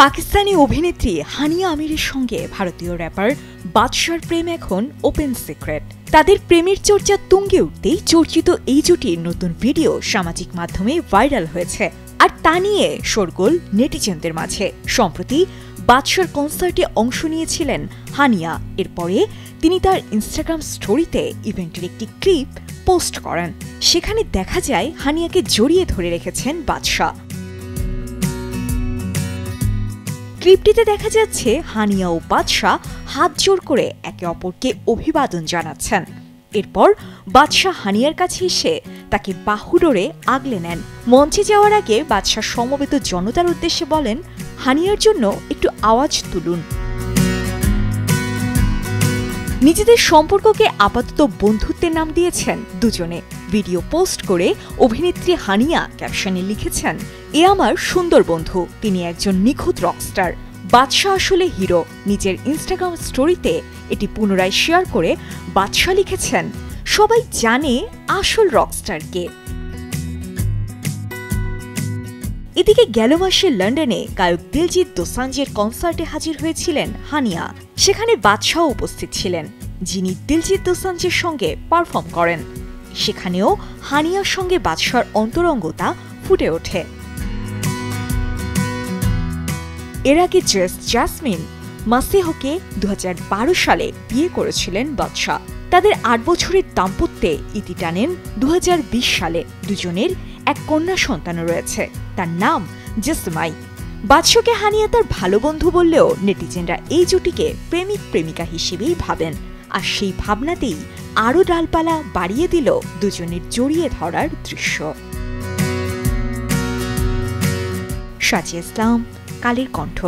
পাকিস্তানি অভিনেত্রী হানিয়া আমিরের সঙ্গে ভারতীয় র্যাপার বাদশার প্রেম এখন ওপেন সিক্রেট। তাদের প্রেমের চর্চা তুঙ্গে উঠতেই চর্চিত এই জুটির নতুন ভিডিও সামাজিক মাধ্যমে ভাইরাল হয়েছে, আর তা নিয়ে শোরগোল নেটিজেনদের মাঝে। সম্প্রতি বাদশার কনসার্টে অংশ নিয়েছিলেন হানিয়া। এরপরে তিনি তার ইনস্টাগ্রাম স্টোরিতে ইভেন্টের একটি ক্লিপ পোস্ট করেন। সেখানে দেখা যায় হানিয়াকে জড়িয়ে ধরে রেখেছেন বাদশা। ক্লিপটিতে দেখা যাচ্ছে হানিয়া ও বাদশা হাত জোড় করে একে অপরকে অভিবাদন জানাচ্ছেন। এরপর বাদশা হানিয়ার কাছে এসে তাকে বাহু ডোরে আগলে নেন। মঞ্চে যাওয়ার আগে বাদশা সমবেত জনতার উদ্দেশ্যে বলেন, হানিয়ার জন্য একটু আওয়াজ তুলুন। নিজেদের সম্পর্ককে আপাতত বন্ধুত্বের নাম দিয়েছেন দুজনে। ভিডিও পোস্ট করে অভিনেত্রী হানিয়া ক্যাপশনে লিখেছেন, এ আমার সুন্দর বন্ধু, তিনি একজন নিখুঁত রকস্টার। বাদশা আসলে হিরো। নিজের ইনস্টাগ্রাম স্টোরিতে এটি পুনরায় শেয়ার করে বাদশা লিখেছেন, সবাই জানে আসল রকস্টার কে। এদিকে গেল মাসে লন্ডনে গায়ক দিলজিৎ দোসাঞ্জের কনসার্টে হাজির হয়েছিলেন হানিয়া। সেখানে বাদশাও উপস্থিত ছিলেন, যিনি দিলজিৎ দোসাঞ্জের সঙ্গে পারফর্ম করেন। সেখানেও হানিয়ার সঙ্গে বাদশার অন্তরঙ্গতা ফুটে ওঠে। এর আগে জাসমিন মাসেহকে 2012 সালে বিয়ে করেছিলেন বাদশা। তাদের 8 বছরের দাম্পত্যে ইতি টানেন 2020 সালে। দুজনের এক কন্যা সন্তানও রয়েছে, তার নাম জেসমাই। বাদশাকে হানিয়া তার ভালো বন্ধু বললেও নেটিজেনরা এই জুটিকে প্রেমিক প্রেমিকা হিসেবেই ভাবেন, আর সেই ভাবনাতেই আরও ডালপালা বাড়িয়ে দিল দুজনের জড়িয়ে ধরার দৃশ্য। সাজিয়া ইসলাম, কালের কণ্ঠ।